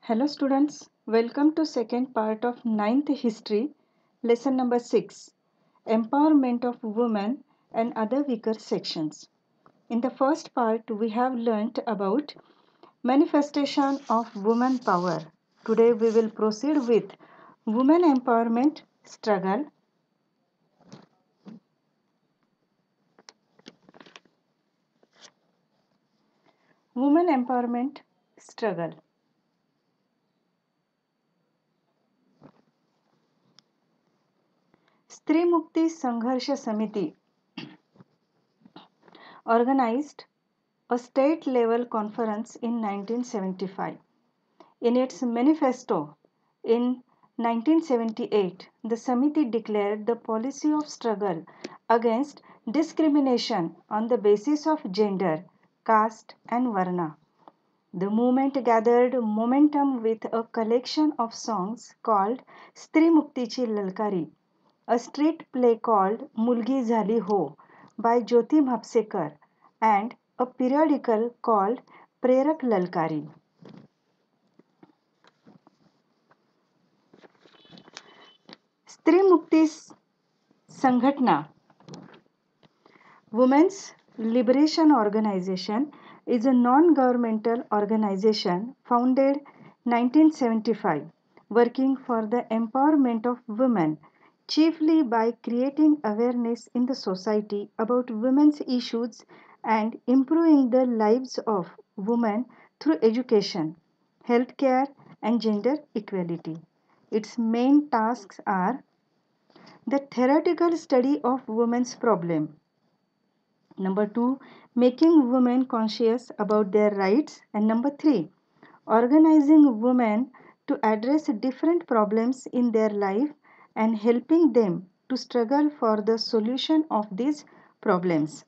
Hello students, welcome to second part of ninth history, lesson number 6, empowerment of women and other weaker sections. In the first part we have learnt about manifestation of woman power. Today we will proceed with women empowerment struggle. Women empowerment struggle. स्त्री मुक्ति संघर्ष समिति organized a state level conference in 1975. In its manifesto in 1978, the Samiti declared the policy of struggle against discrimination on the basis of gender, caste, and varna. The movement gathered momentum with a collection of songs called Stri Muktichi Lalkari, a street play called Mulgi Zali Ho by Jyoti Mhapsekar, and a periodical called Prerak Lalkari. स्त्री मुक्ति संघटना Women's Liberation Organization is a non-governmental organization founded 1975 working for the empowerment of women chiefly by creating awareness in the society about women's issues and improving the lives of women through education, healthcare and gender equality. Its main tasks are the theoretical study of women's problem. Number 2, making women conscious about their rights. And number 3, organizing women to address different problems in their life and helping them to struggle for the solution of these problems.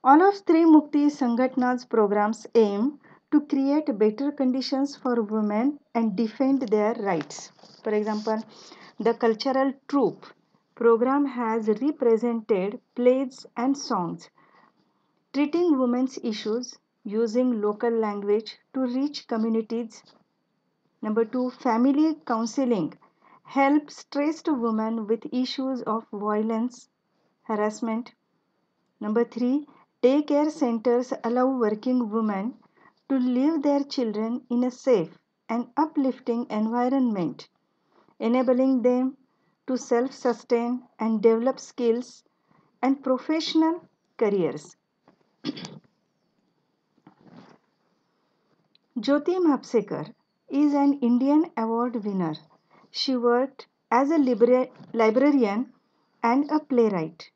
All of Stri Mukti Sangatna's programs aim to create better conditions for women and defend their rights. For example, the cultural troupe program has represented plays and songs treating women's issues using local language to reach communities. Number 2, family counseling helps stressed women with issues of violence, harassment. Number 3, daycare centers allow working women to leave their children in a safe and uplifting environment, enabling them to self sustain and develop skills and professional careers. Jyoti Mhapsekar is an Indian award winner. She worked as a librarian and a playwright.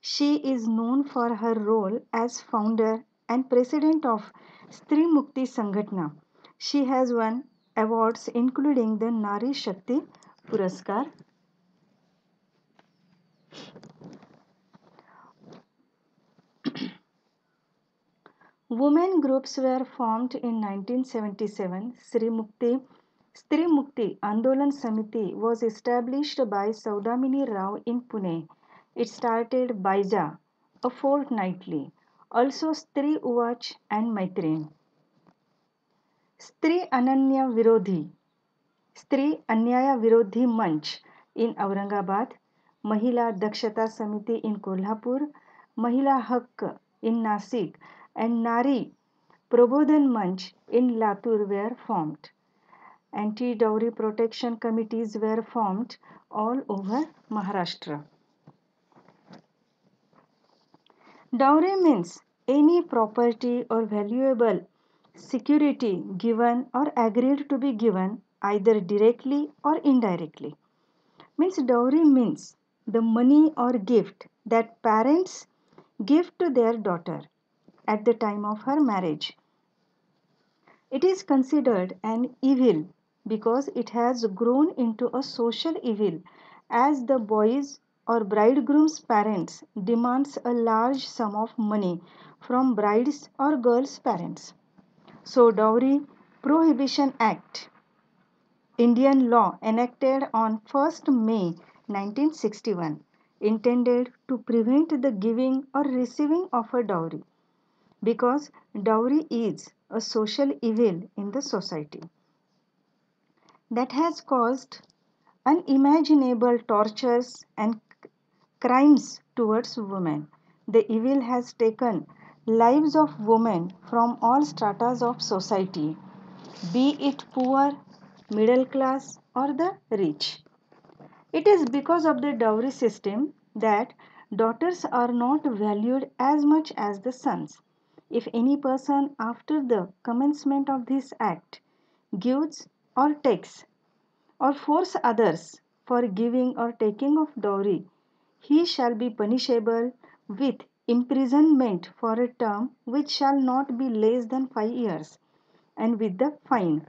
She is known for her role as founder and president of Stri Mukti Sangatna. She has won awards including the Nari Shakti Puraskar. Women groups were formed in 1977. Stri Mukti Andolan Samiti was established by Saudamini Rao in Pune. It started Baija, a fortnightly, also Stri Uvach and Maitrin. Stri Ananya Virodhi, Stri Anyaya Virodhi Manch in Aurangabad, Mahila Dakshata Samiti in Kolhapur, Mahila Haqq in Nasik, and Nari Prabodhan Manch in Latur were formed. Anti-dowry protection committees were formed all over Maharashtra. Dowry means any property or valuable security given or agreed to be given either directly or indirectly. Means dowry means the money or gift that parents give to their daughter at the time of her marriage. It is considered an evil because it has grown into a social evil as the boys or bridegroom's parents demands a large sum of money from bride's or girl's parents. So Dowry Prohibition Act, Indian law enacted on 1st May 1961, intended to prevent the giving or receiving of a dowry because dowry is a social evil in the society that has caused unimaginable tortures and crimes towards women. The evil has taken lives of women from all stratas of society, be it poor, middle class, or the rich. It is because of the dowry system that daughters are not valued as much as the sons. If any person after the commencement of this act gives or takes or force others for giving or taking of dowry, he shall be punishable with imprisonment for a term which shall not be less than 5 years, and with the fine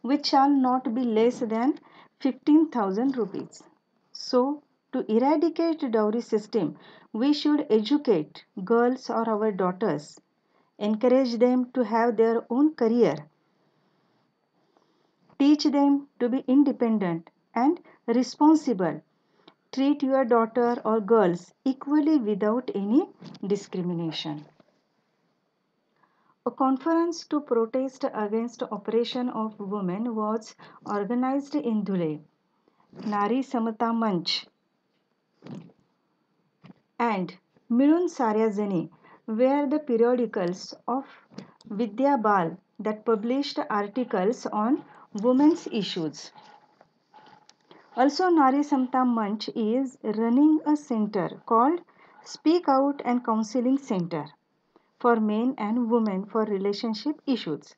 which shall not be less than 15,000 rupees. So, to eradicate dowry system, we should educate girls or our daughters, encourage them to have their own career, teach them to be independent and responsible. Treat your daughter or girls equally without any discrimination. A conference to protest against oppression of women was organized in Dhule. Nari Samata Manch and Milun Saryajani were the periodicals of Vidya Bal that published articles on women's issues. Also, Nari Samta Manch is running a center called Speak Out and Counseling Center for men and women for relationship issues.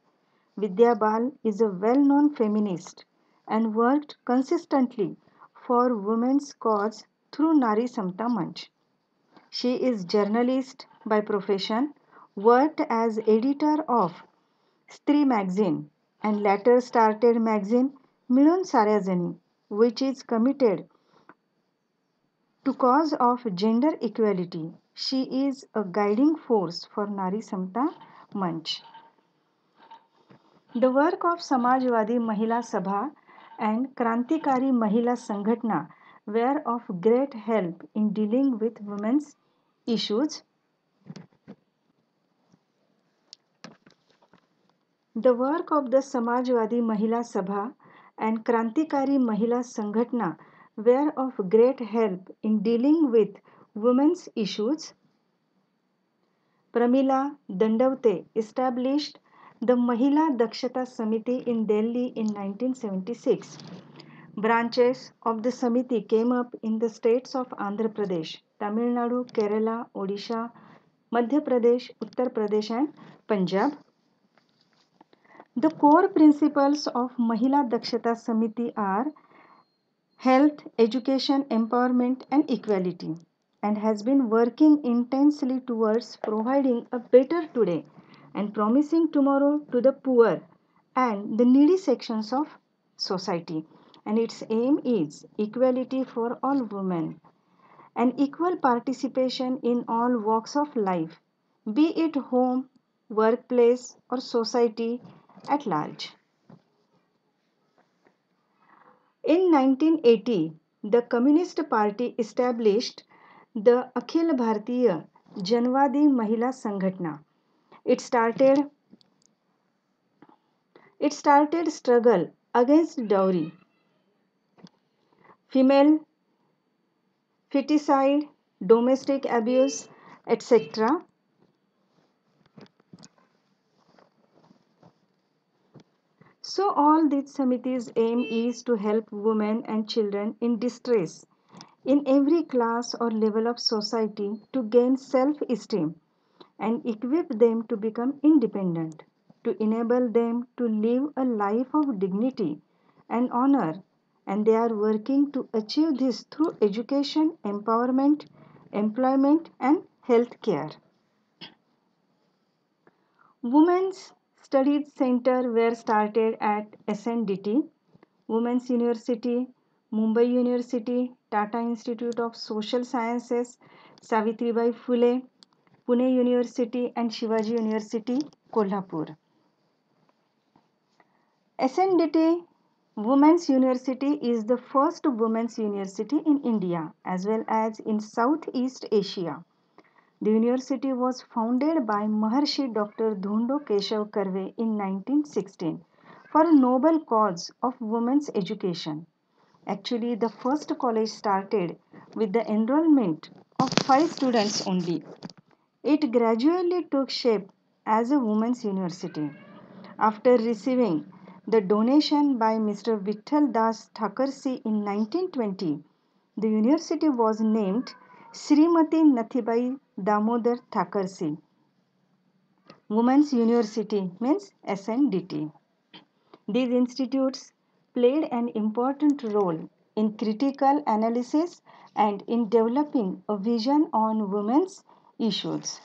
Vidya Bal is a well known feminist and worked consistently for women's cause through Nari Samta Manch. She is journalist by profession, worked as editor of Stree magazine and later started magazine Milon Saryajani, which is committed to cause of gender equality. She is a guiding force for Nari Samta Manch. The work of Samajwadi Mahila Sabha and Krantikari Mahila Sangatna were of great help in dealing with women's issues. The work of the Samajwadi Mahila Sabha and Krantikari Mahila Sangatna were of great help in dealing with women's issues. Pramila Dandavate established the Mahila Dakshata Samiti in Delhi in 1976. Branches of the Samiti came up in the states of Andhra Pradesh, Tamil Nadu, Kerala, Odisha, Madhya Pradesh, Uttar Pradesh, and Punjab. The core principles of Mahila Dakshata Samiti are health, education, empowerment, and equality, and has been working intensely towards providing a better today and promising tomorrow to the poor and the needy sections of society. And its aim is equality for all women and equal participation in all walks of life, be it home, workplace, or society at large. In 1980, the Communist Party established the Akhil Bharatiya Janwadi Mahila Sangatna. It started it started struggle against dowry, female feticide, domestic abuse, etc. So all these committees' aim is to help women and children in distress in every class or level of society to gain self-esteem and equip them to become independent, to enable them to live a life of dignity and honor. And they are working to achieve this through education, empowerment, employment, and health care. Women's Studies Center were started at SNDT, Women's University, Mumbai University, Tata Institute of Social Sciences, Savitribai Phule, Pune University, and Shivaji University, Kolhapur. SNDT Women's University is the first women's university in India as well as in Southeast Asia. The university was founded by Maharshi Dr. Dhundo Keshav Karve in 1916 for a noble cause of women's education. Actually, the first college started with the enrollment of 5 students only. It gradually took shape as a women's university. After receiving the donation by Mr. Vittal Das Thakursi in 1920, the university was named Srimati Nathibai Damodar Thakursi. Women's University means SNDT. These institutes played an important role in critical analysis and in developing a vision on women's issues.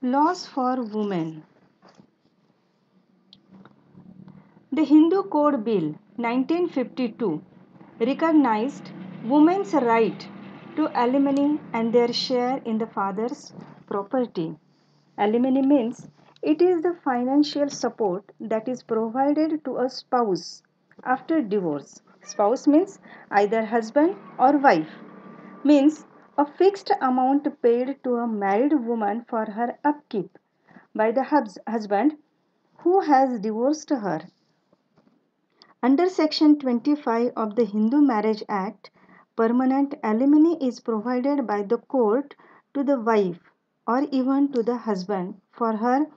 Laws for women. The Hindu Code Bill 1952 recognized women's right to alimony and their share in the father's property. Alimony means it is the financial support that is provided to a spouse after divorce. Spouse means either husband or wife. Means a fixed amount paid to a married woman for her upkeep by the husband who has divorced her. Under Section 25 of the Hindu Marriage Act, permanent alimony is provided by the court to the wife or even to the husband for her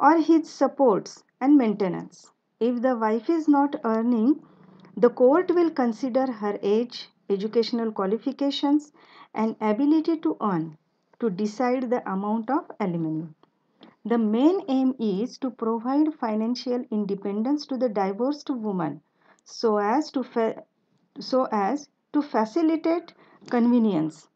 or his supports and maintenance. If the wife is not earning, the court will consider her age, educational qualifications, and ability to earn to decide the amount of alimony. The main aim is to provide financial independence to the divorced woman so as to, so as to facilitate convenience,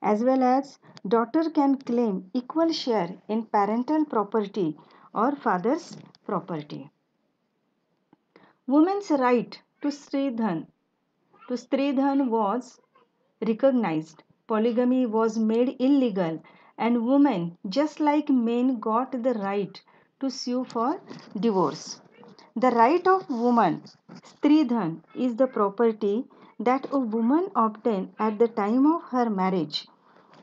as well as daughter can claim equal share in parental property or father's property. Women's right to Stridhan was recognized. Polygamy was made illegal, and women, just like men, got the right to sue for divorce. The right of woman, Stridhan, is the property that a woman obtains at the time of her marriage.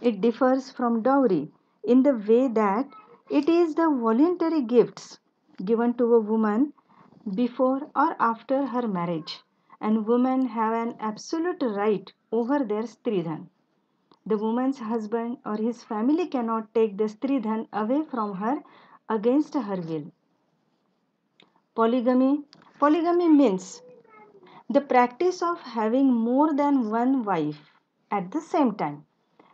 It differs from dowry in the way that it is the voluntary gifts given to a woman before or after her marriage, and women have an absolute right over their stridhan. The woman's husband or his family cannot take the stridhan away from her against her will. Polygamy. Polygamy means the practice of having more than one wife at the same time.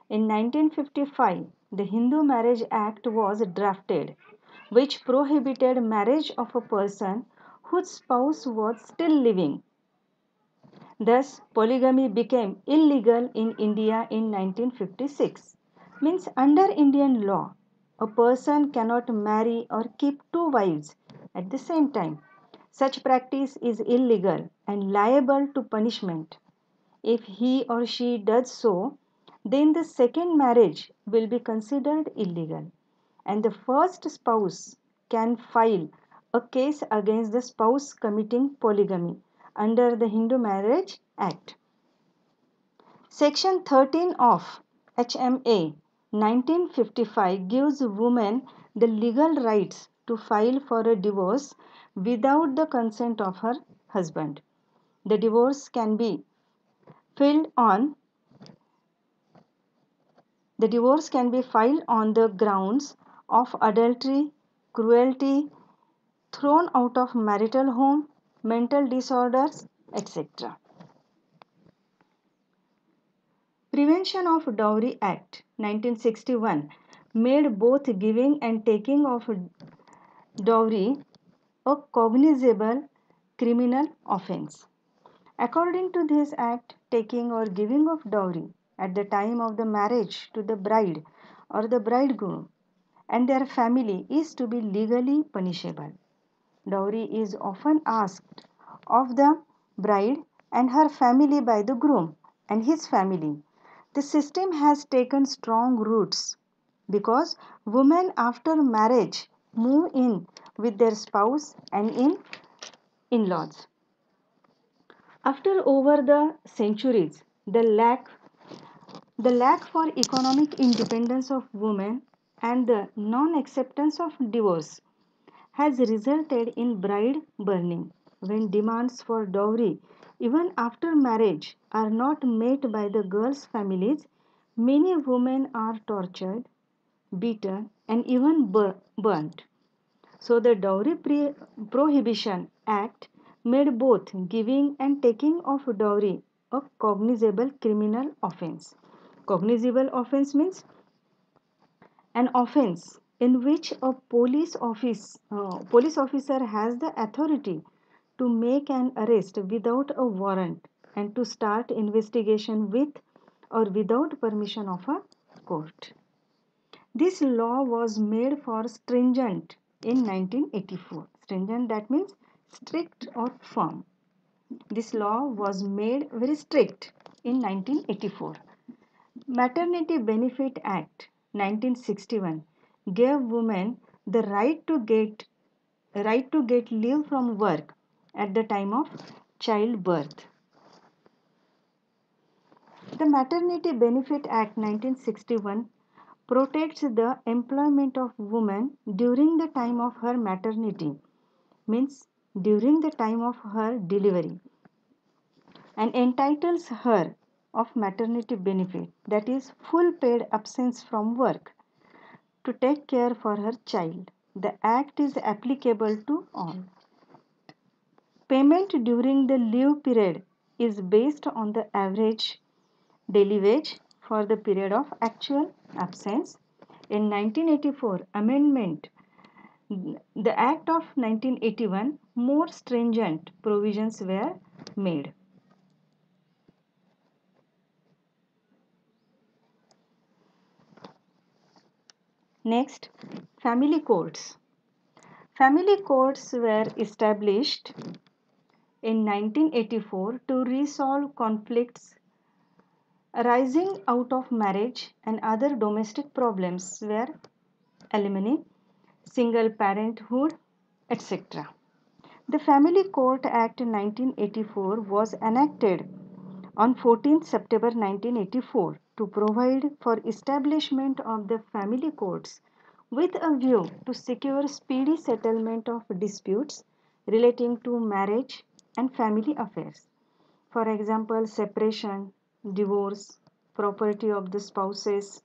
In 1955, the Hindu Marriage Act was drafted, which prohibited marriage of a person whose spouse was still living. Thus, polygamy became illegal in India in 1956. Means under Indian law, a person cannot marry or keep two wives at the same time. Such practice is illegal and liable to punishment. If he or she does so, then the second marriage will be considered illegal, and the first spouse can file a case against the spouse committing polygamy under the Hindu Marriage Act. Section 13 of HMA 1955 gives women the legal rights to file for a divorce without the consent of her husband. The divorce can be filed on The divorce can be filed on the grounds of adultery, cruelty, thrown out of marital home, mental disorders, etc. Prevention of Dowry Act 1961 made both giving and taking of dowry a cognizable criminal offense. According to this act, taking or giving of dowry at the time of the marriage to the bride or the bridegroom and their family is to be legally punishable. Dowry is often asked of the bride and her family by the groom and his family. The system has taken strong roots because women after marriage move in with their spouse and in-laws. After over the centuries, the lack for economic independence of women and the non-acceptance of divorce has resulted in bride burning. When demands for dowry, even after marriage, are not met by the girl's families, many women are tortured, beaten, and even burnt. So, the Dowry Prohibition Act made both giving and taking of dowry a cognizable criminal offense. Cognizable offense means an offense in which a police officer has the authority to make an arrest without a warrant and to start investigation with or without permission of a court. This law was made for stringent in 1984. Stringent, that means strict or firm. This law was made very strict in 1984. Maternity Benefit Act 1961 gave women the right to get leave from work at the time of childbirth. The Maternity Benefit Act 1961 protects the employment of women during the time of her maternity, means during the time of her delivery, and entitles her of maternity benefit, that is full paid absence from work, to take care for her child. The act is applicable to all. Payment during the leave period is based on the average daily wage for the period of actual absence. In 1984 amendment, the Act of 1981, more stringent provisions were made. Next, family courts. Family courts were established in 1984 to resolve conflicts arising out of marriage and other domestic problems were alimony, single parenthood, etc. The Family Court Act 1984 was enacted on 14th September 1984 to provide for establishment of the family courts with a view to secure speedy settlement of disputes relating to marriage and family affairs. For example, separation, divorce, property of the spouses,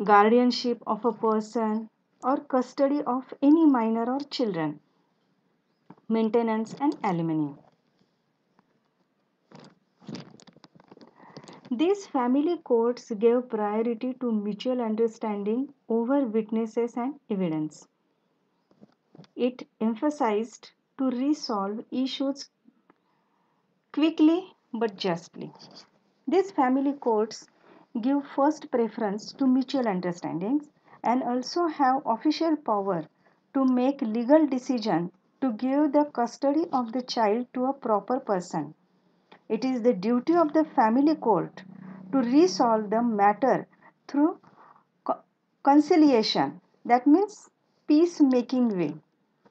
guardianship of a person, or custody of any minor or children, maintenance and alimony. These family courts gave priority to mutual understanding over witnesses and evidence. It emphasized to resolve issues quickly but justly. These family courts give first preference to mutual understandings and also have official power to make legal decision to give the custody of the child to a proper person. It is the duty of the family court to resolve the matter through conciliation, that means peacemaking way,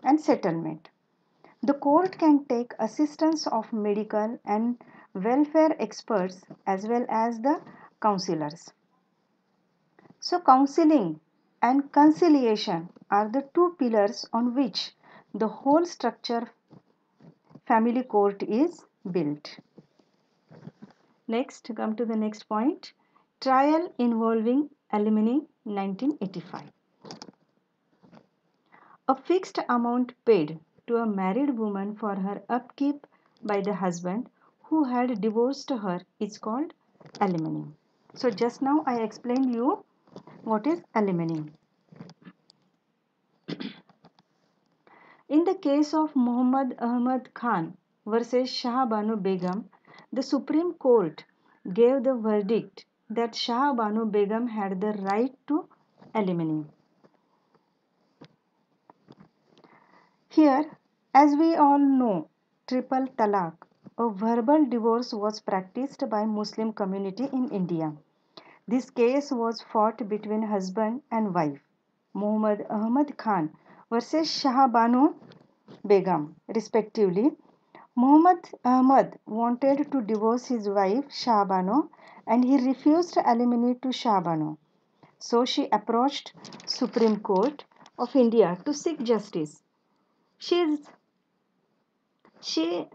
and settlement. The court can take assistance of medical and welfare experts as well as the counselors. So, counseling and conciliation are the two pillars on which the whole structure family court is built. Next, come to the next point. Trial involving alimony 1985. A fixed amount paid to a married woman for her upkeep by the husband who had divorced her is called alimony. So just now I explained you what is alimony. In the case of Muhammad Ahmad Khan versus Shah Banu Begum, the Supreme Court gave the verdict that Shah Banu Begum had the right to alimony. Here, as we all know, triple talaq, a verbal divorce, was practiced by Muslim community in India. This case was fought between husband and wife. Muhammad Ahmad Khan versus Shah Banu Begum, respectively. Muhammad Ahmad wanted to divorce his wife Shah Banu and he refused alimony to Shah Banu. So she approached Supreme Court of India to seek justice. She is she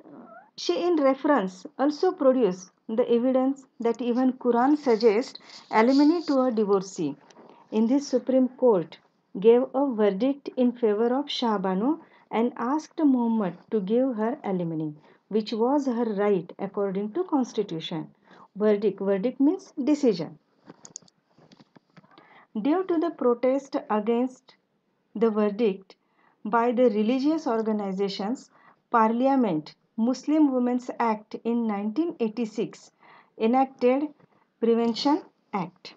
she in reference also produced the evidence that even Quran suggests alimony to a divorcee. In this Supreme Court gave a verdict in favor of Shah Banu and asked Muhammad to give her alimony, which was her right according to constitution. Verdict means decision. Due to the protest against the verdict by the religious organizations, Parliament Muslim Women's Act in 1986 enacted Prevention Act.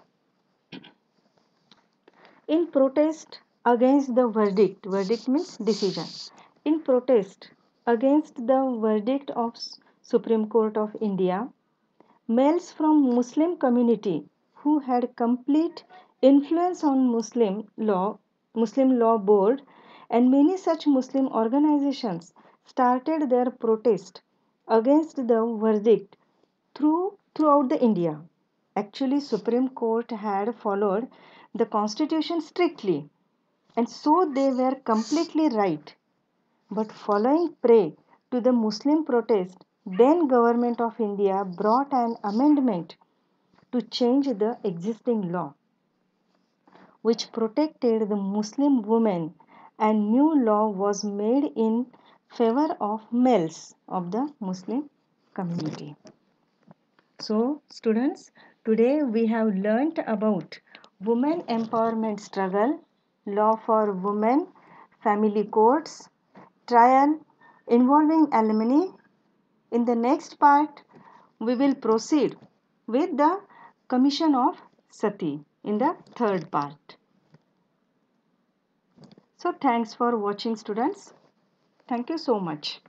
In protest against the verdict means decision. In protest against the verdict of Supreme Court of India, males from Muslim community who had complete influence on Muslim law board and many such Muslim organizations started their protest against the verdict throughout the India. Actually, Supreme Court had followed the constitution strictly and so they were completely right. But following prey to the Muslim protest, then government of India brought an amendment to change the existing law which protected the Muslim women and new law was made in favor of males of the Muslim community. So students, today we have learnt about women empowerment struggle, law for women, family courts, trial involving alimony. In the next part, we will proceed with the commission of Sati in the third part. So thanks for watching students. Thank you so much.